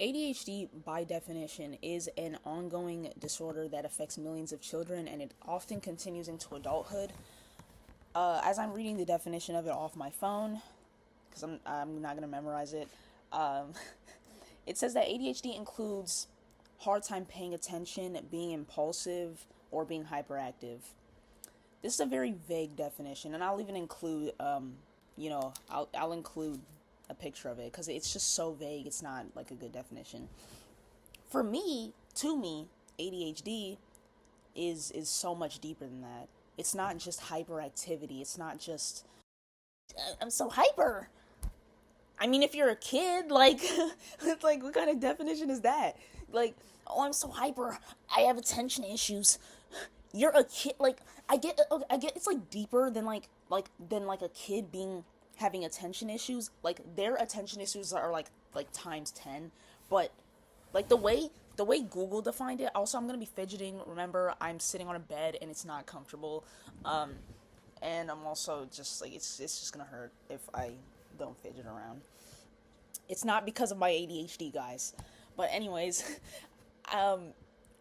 ADHD, by definition, is an ongoing disorder that affects millions of children, and it often continues into adulthood. As I'm reading the definition of it off my phone, because I'm not going to memorize it, um, it says that ADHD includes hard time paying attention, being impulsive, or being hyperactive. This is a very vague definition, and I'll even include, I'll include a picture of it because it's just so vague. It's not like a good definition. For me, to me, ADHD is so much deeper than that. It's not just hyperactivity. It's not just I'm so hyper. I mean, if you're a kid, like, it's like, what kind of definition is that? Like, oh, I'm so hyper. I have attention issues. You're a kid. Like, I get. It's like deeper than like a kid being having attention issues. Like, their attention issues are like times 10. But like the way Google defined it. Also, I'm gonna be fidgeting. Remember, I'm sitting on a bed and it's not comfortable. And I'm also just like it's just gonna hurt if I don't fidget around. It's not because of my ADHD, guys. But anyways, um,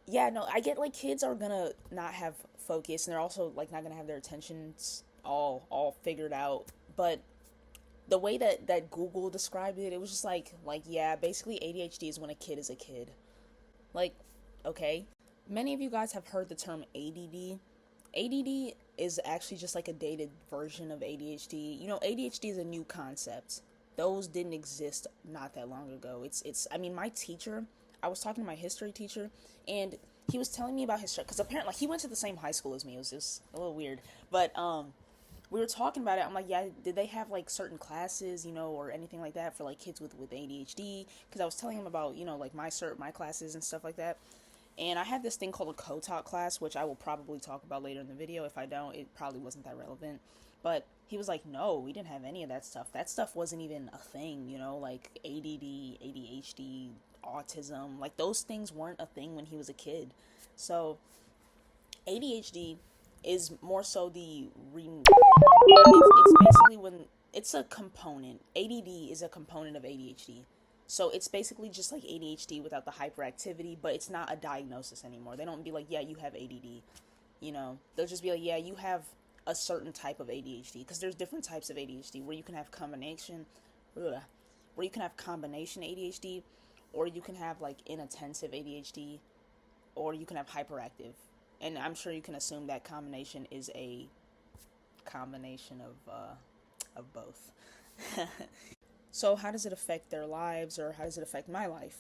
yeah, no, I get like kids are gonna not have focus, and they're also like not gonna have their attentions all figured out. But the way that Google described it, it was just like yeah, basically ADHD is when a kid is a kid. Like, okay. Many of you guys have heard the term ADD. ADD is actually just like a dated version of ADHD. You know, ADHD is a new concept. Those didn't exist not that long ago. It's I mean, my teacher, I was talking to my history teacher, and he was telling me about his because apparently like, he went to the same high school as me. It was just a little weird. But we were talking about it. I'm like, yeah, did they have like certain classes, or anything like that for like kids with ADHD? Because I was telling him about, like my classes and stuff like that. And I had this thing called a co-taught class, which I will probably talk about later in the video. If I don't, it probably wasn't that relevant. But he was like, no, we didn't have any of that stuff. That stuff wasn't even a thing, like ADD, ADHD, autism. Like, those things weren't a thing when he was a kid. So ADHD is more so it's basically when it's a component. ADD is a component of ADHD. So it's basically just like ADHD without the hyperactivity, but it's not a diagnosis anymore. They don't be like, yeah, you have ADD. They'll just be like, yeah, you have a certain type of ADHD, because there's different types of ADHD where you can have combination ADHD, or you can have like inattentive ADHD, or you can have hyperactive. And I'm sure you can assume that combination is a combination of both. So how does it affect their lives, or how does it affect my life?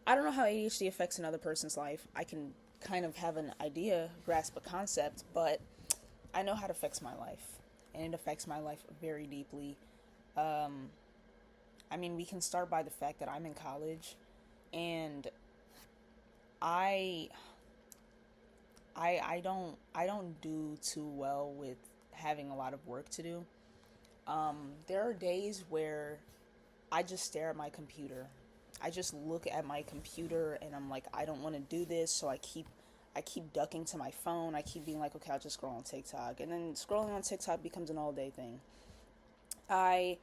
I don't know how ADHD affects another person's life. I can kind of have an idea, grasp a concept, but I know how it affects my life, and it affects my life very deeply. I mean, we can start by the fact that I'm in college, and I I don't do too well with having a lot of work to do. There are days where I just stare at my computer. I just look at my computer and I'm like, I don't want to do this, so I keep ducking to my phone. I keep being like, okay, I'll just scroll on TikTok, and then scrolling on TikTok becomes an all day thing. I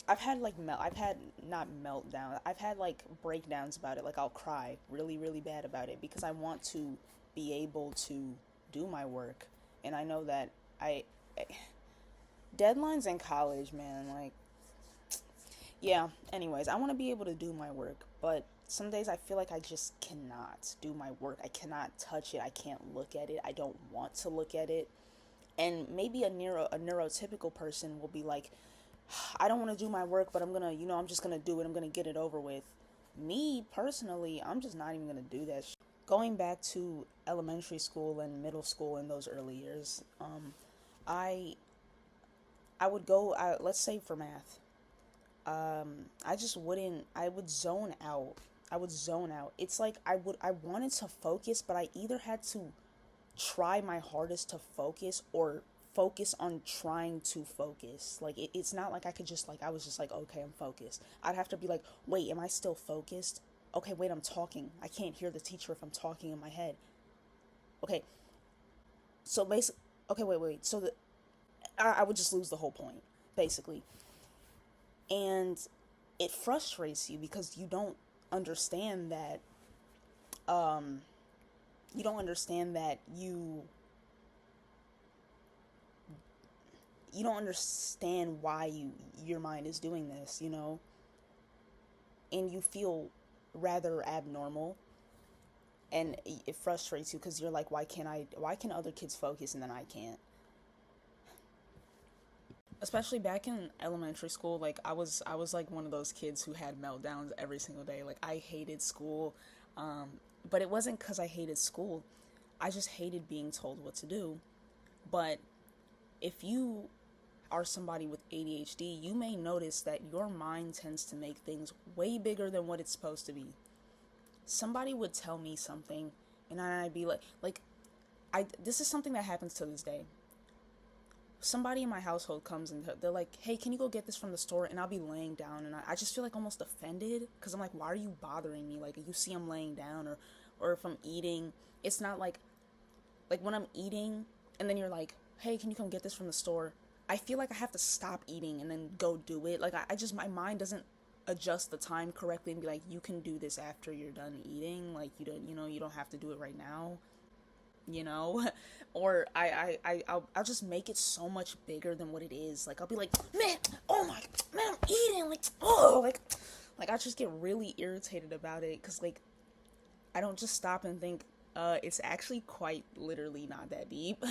I've had I've had not meltdown. I've had like breakdowns about it. Like, I'll cry really really bad about it because I want to be able to do my work, and I know that I deadlines in college, man. Like, yeah. Anyways, I want to be able to do my work, but some days I feel like I just cannot do my work. I cannot touch it. I can't look at it. I don't want to look at it. And maybe a neurotypical person will be like, I don't want to do my work, but I'm just gonna do it. I'm gonna get it over with. Me personally, I'm just not even gonna do that. Going back to elementary school and middle school in those early years, I I would go. Let's say for math, I just wouldn't. I would zone out. I would zone out. It's like I wanted to focus, but I either had to try my hardest to focus, or focus on trying to focus. Like, it's not like I could just like, I was just like, okay, I'm focused. I'd have to be like, wait, am I still focused? Okay, wait, I'm talking. I can't hear the teacher if I'm talking in my head. Okay, so basically, okay, wait. So I would just lose the whole point, basically. And it frustrates you because understand that um you don't understand that you don't understand why your mind is doing this, and you feel rather abnormal, and it frustrates you because you're like, why can other kids focus and then I can't? Especially back in elementary school, like I was like one of those kids who had meltdowns every single day. Like I hated school, but it wasn't because I hated school. I just hated being told what to do. But if you are somebody with ADHD, you may notice that your mind tends to make things way bigger than what it's supposed to be. Somebody would tell me something, and I'd be like, this is something that happens to this day. Somebody in my household comes and they're like, hey, can you go get this from the store? And I'll be laying down, and I just feel like almost offended because I'm like, why are you bothering me? Like, you see I'm laying down, or if I'm eating, it's not like when I'm eating and then you're like, hey, can you come get this from the store? I feel like I have to stop eating and then go do it. Like, I just, my mind doesn't adjust the time correctly and be like, you can do this after you're done eating. Like, you don't have to do it right now, you know? Or I'll just make it so much bigger than what it is. Like, I'll be like, man, oh my, man, I'm eating. Like, oh, like I just get really irritated about it because, like, I don't just stop and think, it's actually quite literally not that deep.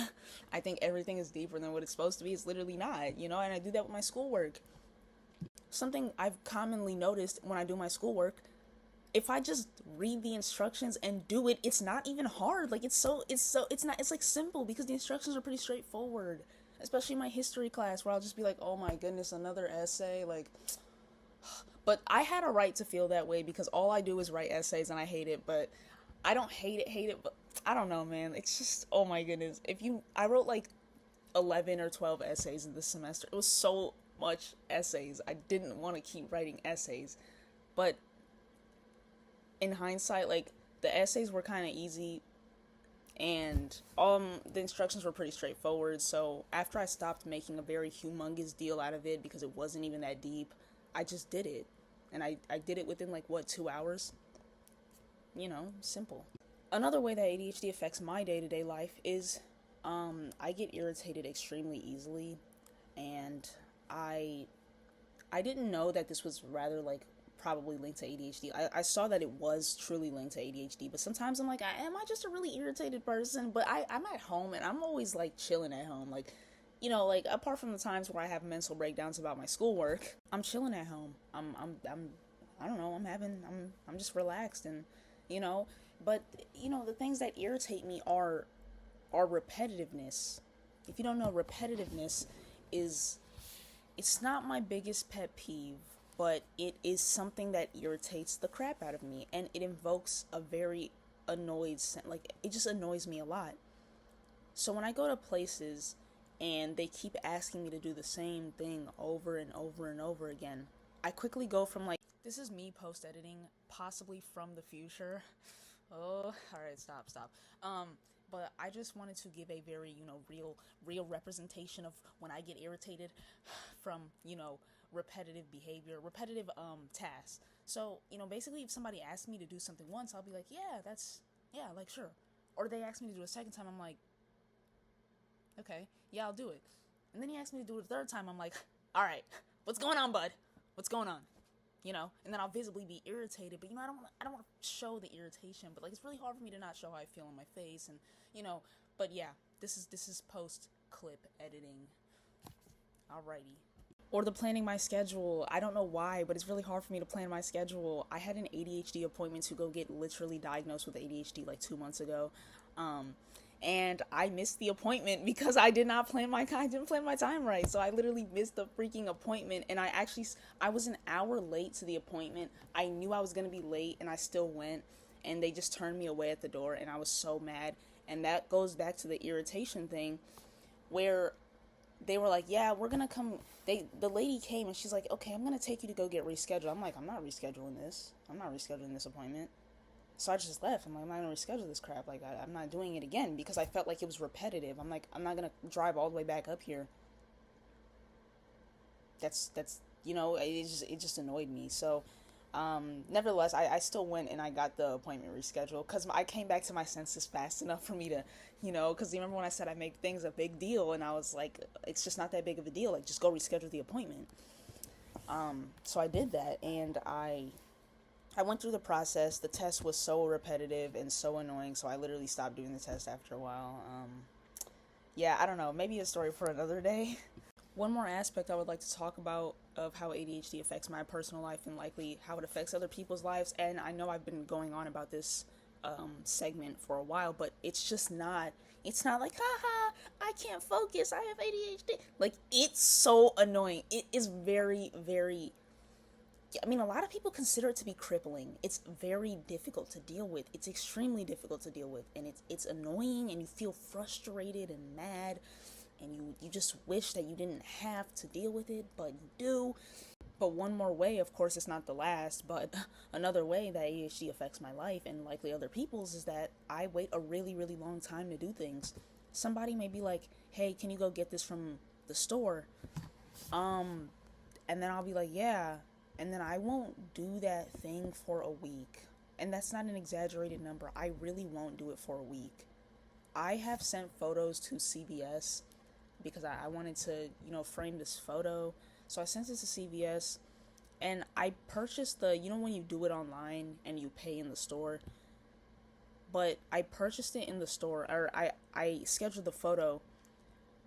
I think everything is deeper than what it's supposed to be. It's literally not, and I do that with my schoolwork. Something I've commonly noticed when I do my schoolwork, if I just read the instructions and do it, it's not even hard. Like, it's like simple because the instructions are pretty straightforward. Especially my history class where I'll just be like, oh my goodness, another essay. Like, but I had a right to feel that way because all I do is write essays and I hate it, but I don't hate it, but I don't know, man. It's just, oh my goodness. I wrote like 11 or 12 essays in this semester. It was so much essays. I didn't want to keep writing essays. But in hindsight, like, the essays were kind of easy and the instructions were pretty straightforward. So after I stopped making a very humongous deal out of it because it wasn't even that deep, I just did it. And I did it within like, what, 2 hours? Simple. Another way that ADHD affects my day-to-day life is I get irritated extremely easily, and I didn't know that this was rather like probably linked to ADHD. I saw that it was truly linked to ADHD, but sometimes I'm like, am I just a really irritated person? But I'm at home and I'm always like chilling at home, like, like apart from the times where I have mental breakdowns about my schoolwork, I'm chilling at home. I don't know, I'm just relaxed and but the things that irritate me are repetitiveness. If you don't know, repetitiveness is, it's not my biggest pet peeve, but it is something that irritates the crap out of me, and it invokes a very like, it just annoys me a lot. So when I go to places and they keep asking me to do the same thing over and over and over again, I quickly go from like, this is me post-editing, possibly from the future. Oh, alright, stop. But I just wanted to give a very, real representation of when I get irritated from, repetitive behavior, repetitive tasks. So, basically if somebody asks me to do something once, I'll be like, yeah, like, sure. Or they ask me to do it a second time, I'm like, okay, yeah, I'll do it. And then he asked me to do it a third time, I'm like, alright, what's going on, bud? What's going on? And then I'll visibly be irritated, but I don't want to show the irritation, but like, it's really hard for me to not show how I feel on my face, and but yeah, this is post clip editing. Alrighty. Or the planning my schedule. I don't know why, but it's really hard for me to plan my schedule. I had an ADHD appointment to go get literally diagnosed with ADHD like 2 months ago. And I missed the appointment because I didn't plan my time right. So I literally missed the freaking appointment, and I was an hour late to the appointment. I knew I was going to be late, and I still went, and they just turned me away at the door, and I was so mad. And that goes back to the irritation thing, where they were like, yeah, we're going to come. The lady came, and she's like, okay, I'm going to take you to go get rescheduled. I'm like, I'm not rescheduling this. I'm not rescheduling this appointment. So I just left. I'm like, I'm not going to reschedule this crap. Like, I'm not doing it again because I felt like it was repetitive. I'm like, I'm not going to drive all the way back up here. That's it just annoyed me. So nevertheless, I still went and I got the appointment rescheduled because I came back to my senses fast enough for me to, because you remember when I said I make things a big deal, and I was like, it's just not that big of a deal. Like, just go reschedule the appointment. So I did that, and I went through the process. The test was so repetitive and so annoying, so I literally stopped doing the test after a while. Yeah, I don't know. Maybe a story for another day. One more aspect I would like to talk about of how ADHD affects my personal life and likely how it affects other people's lives. And I know I've been going on about this segment for a while, but it's not like, haha, I can't focus, I have ADHD. Like, it's so annoying. It is very, very, I mean, a lot of people consider it to be crippling. It's very difficult to deal with. It's extremely difficult to deal with. And it's annoying, and you feel frustrated and mad, and you just wish that you didn't have to deal with it, but you do. But one more way, of course it's not the last, but another way that ADHD affects my life and likely other people's is that I wait a really, really long time to do things. Somebody may be like, hey, can you go get this from the store? And then I'll be like, yeah. And then I won't do that thing for a week. And that's not an exaggerated number. I really won't do it for a week. I have sent photos to CVS because I wanted to, frame this photo. So I sent it to CVS, and I purchased when you do it online and you pay in the store, but I purchased it in the store, or I scheduled the photo,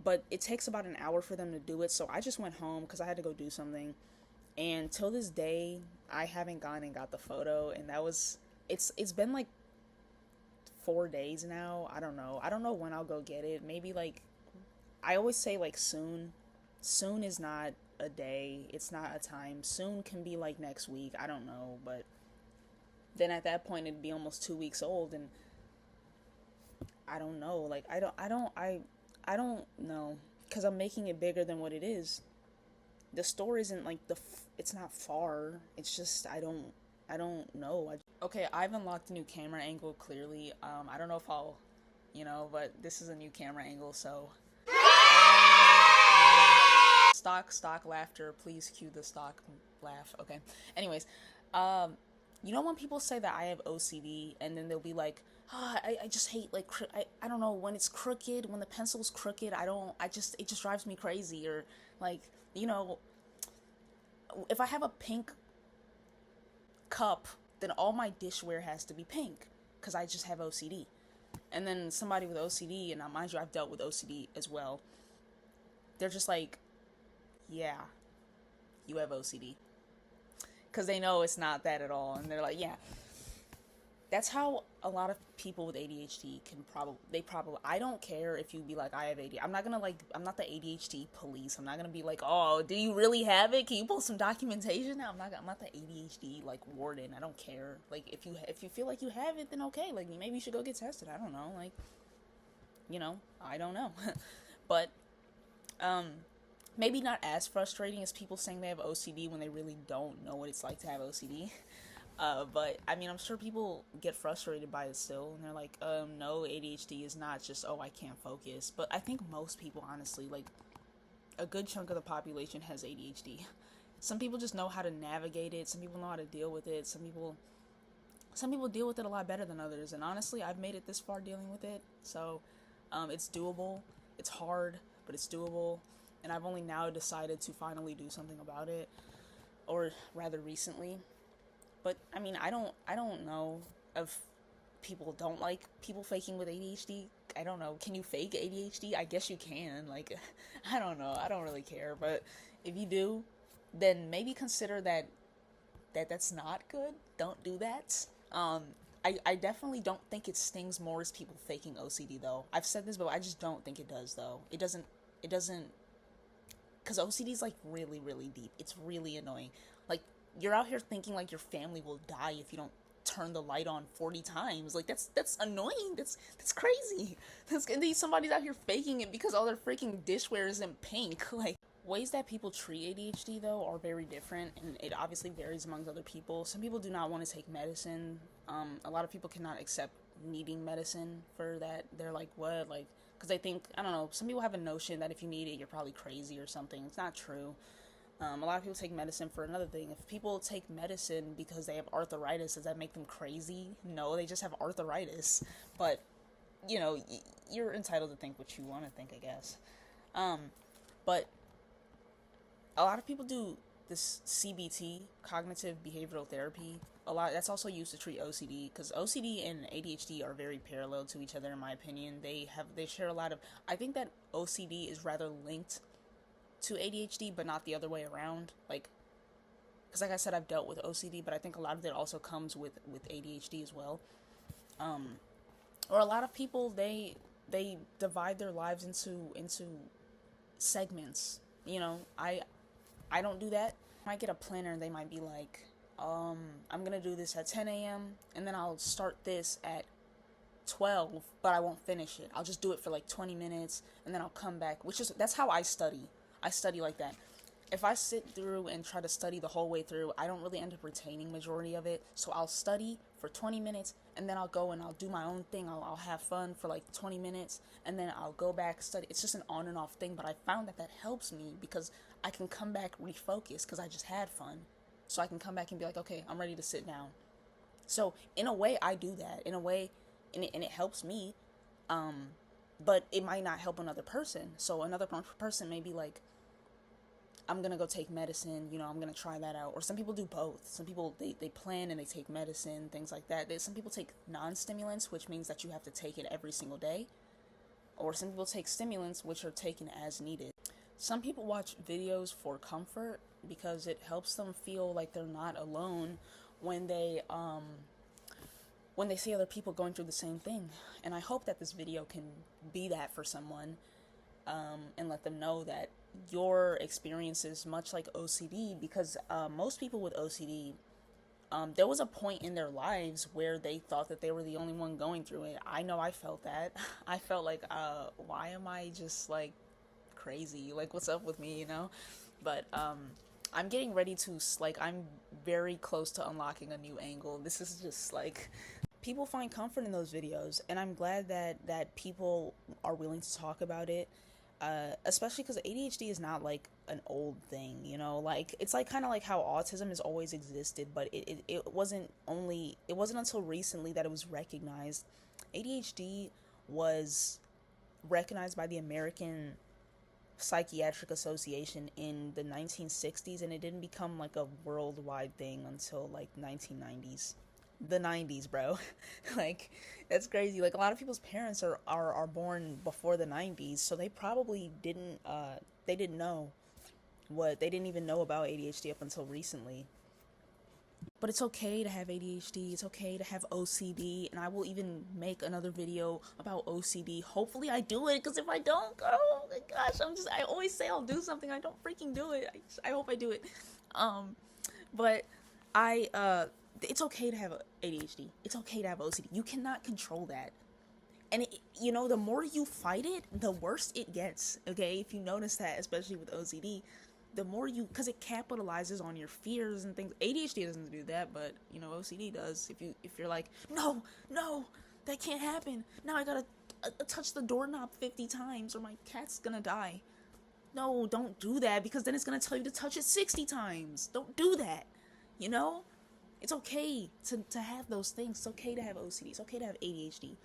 but it takes about an hour for them to do it, so I just went home because I had to go do something, and till this day, I haven't gone and got the photo, and it's been like 4 days now. I don't know when I'll go get it. Maybe I always say soon. Soon is not a day. It's not a time. Soon can be next week. I don't know, but then at that point it'd be almost 2 weeks old, and I don't know. I don't know, because I'm making it bigger than what it is. The store isn't it's not far. It's just I don't know. Okay, I've unlocked a new camera angle. Clearly, I don't know if I'll, but this is a new camera angle, so. Stock laughter. Please cue the stock laugh. Okay. Anyways, when people say that I have OCD, and then they'll be like, I just hate I don't know, when it's crooked, when the pencil's crooked, it just drives me crazy. Or if I have a pink cup, then all my dishware has to be pink because I just have OCD. And then somebody with OCD, and mind you, I've dealt with OCD as well, they're just like, yeah, you have OCD. Because they know it's not that at all. And they're like, yeah. That's how a lot of people with ADHD I don't care if you be like, I have ADHD. I'm not the ADHD police. I'm not gonna be like, oh, do you really have it? Can you pull some documentation? I'm not the ADHD warden. I don't care. If you feel like you have it, then okay. Maybe you should go get tested. I don't know. I don't know. But, maybe not as frustrating as people saying they have OCD when they really don't know what it's like to have OCD. But, I mean, I'm sure people get frustrated by it still, and they're like, no, ADHD is not just, oh, I can't focus. But I think most people, honestly, a good chunk of the population has ADHD. Some people just know how to navigate it. Some people know how to deal with it. Some people deal with it a lot better than others. And honestly, I've made it this far dealing with it. So, it's doable. It's hard, but it's doable. And I've only now decided to finally do something about it, or rather recently. But I mean, I don't know if people don't like people faking with ADHD. I don't know. Can you fake ADHD? I guess you can. I don't know. I don't really care. But if you do, then maybe consider that's not good. Don't do that. I definitely don't think it stings more as people faking OCD though. I've said this, but I just don't think it does though. It doesn't, because OCD is really, really deep. It's really annoying. You're out here thinking your family will die if you don't turn the light on 40 times. That's annoying. That's crazy. Somebody's out here faking it because all their freaking dishware is in pink. Ways that people treat ADHD though are very different, and it obviously varies amongst other people. Some people do not want to take medicine. A lot of people cannot accept needing medicine for that. They're like, what? Because they think, I don't know, some people have a notion that if you need it, you're probably crazy or something. It's not true. A lot of people take medicine for another thing. If people take medicine because they have arthritis, does that make them crazy? No, they just have arthritis. But, you're entitled to think what you want to think, I guess. But a lot of people do this CBT, cognitive behavioral therapy. A lot that's also used to treat OCD, because OCD and ADHD are very parallel to each other in my opinion. They share a lot of. I think that OCD is rather linked to ADHD, but not the other way around. Because like I said, I've dealt with OCD, but I think a lot of it also comes with ADHD as well. Or a lot of people, they divide their lives into segments. I don't do that. I might get a planner and they might be like, I'm gonna do this at 10 a.m. and then I'll start this at 12, but I won't finish it. I'll just do it for like 20 minutes and then I'll come back, that's how I study. I study like that. If I sit through and try to study the whole way through, I don't really end up retaining majority of it. So I'll study for 20 minutes and then I'll go and I'll do my own thing. I'll have fun for like 20 minutes and then I'll go back study. It's just an on and off thing, but I found that helps me because I can come back refocused because I just had fun. So I can come back and be like, okay, I'm ready to sit down. So in a way, I do that. In a way, and it helps me. But it might not help another person. So another person may be like, I'm gonna go take medicine, I'm gonna try that out. Or some people do both. Some people, they plan and they take medicine, things like that. Some people take non-stimulants, which means that you have to take it every single day. Or some people take stimulants, which are taken as needed. Some people watch videos for comfort because it helps them feel like they're not alone when they see other people going through the same thing. And I hope that this video can be that for someone, and let them know that your experience is much like OCD, because most people with OCD, there was a point in their lives where they thought that they were the only one going through it. I know I felt that. I felt like, why am I just like crazy? Like, what's up with me, But I'm getting ready to, I'm very close to unlocking a new angle. This is just people find comfort in those videos, and I'm glad that people are willing to talk about it. Especially because ADHD is not like an old thing, it's kind of like how autism has always existed, but it wasn't until recently that it was recognized. ADHD was recognized by the American Psychiatric Association in the 1960s, and it didn't become like a worldwide thing until like 1990s. The 90s, bro. That's crazy. A lot of people's parents are born before the 90s, so they probably didn't know they didn't even know about ADHD up until recently. But it's okay to have ADHD, it's okay to have OCD, and I will even make another video about OCD. Hopefully I do it, because if I don't, oh my gosh, I always say I'll do something, I don't freaking do it. I hope I do it. But it's okay to have ADHD. It's okay to have OCD. You cannot control that. And, the more you fight it, the worse it gets, okay? If you notice that, especially with OCD, the more because it capitalizes on your fears and things. ADHD doesn't do that, but, OCD does. If you're like, no, that can't happen. Now I gotta touch the doorknob 50 times or my cat's gonna die. No, don't do that, because then it's gonna tell you to touch it 60 times. Don't do that, It's okay to have those things. It's okay to have OCD. It's okay to have ADHD.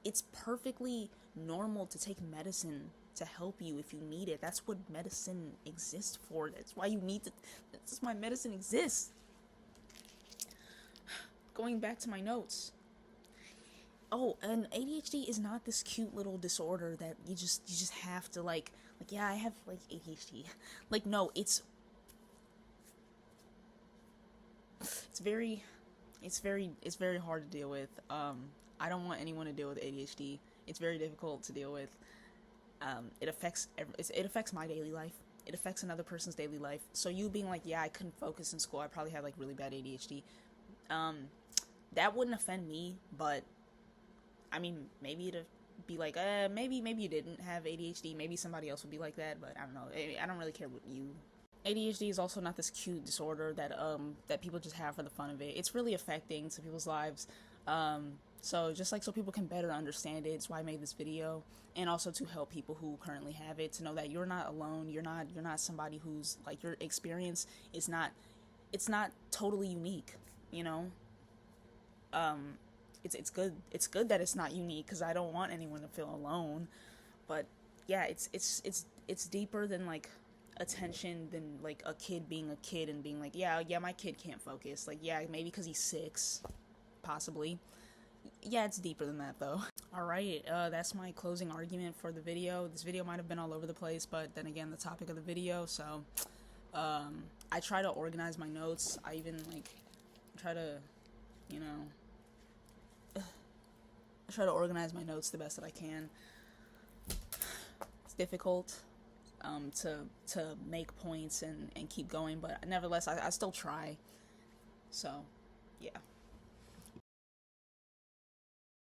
It's perfectly normal to take medicine to help you if you need it. That's what medicine exists for. That's why that's why medicine exists. Going back to my notes. Oh, and ADHD is not this cute little disorder that you just have to yeah, I have ADHD. No, it's very hard to deal with. I don't want anyone to deal with ADHD. It's very difficult to deal with. It affects my daily life. It affects another person's daily life. So you being like, yeah, I couldn't focus in school, I probably had really bad ADHD. That wouldn't offend me, but I mean, maybe it'd be like, maybe you didn't have ADHD. Maybe somebody else would be like that, but I don't know. I don't really care what you. ADHD is also not this cute disorder that people just have for the fun of it. It's really affecting to people's lives. So just like so people can better understand it, it's why I made this video, and also to help people who currently have it to know that you're not alone. You're not somebody who's like, your experience is not, it's not totally unique. You know, it's good that it's not unique, because I don't want anyone to feel alone. But yeah, it's deeper than like attention, than like a kid being a kid and being like, yeah, my kid can't focus. Like, yeah, maybe because he's 6, possibly. Yeah, it's deeper than that though. Alright, that's my closing argument for the video. This video might have been all over the place, but then again, the topic of the video, so I try to organize my notes. I even like try to, you know, I try to organize my notes the best that I can. It's difficult to make points and keep going, but nevertheless, I still try. So, yeah.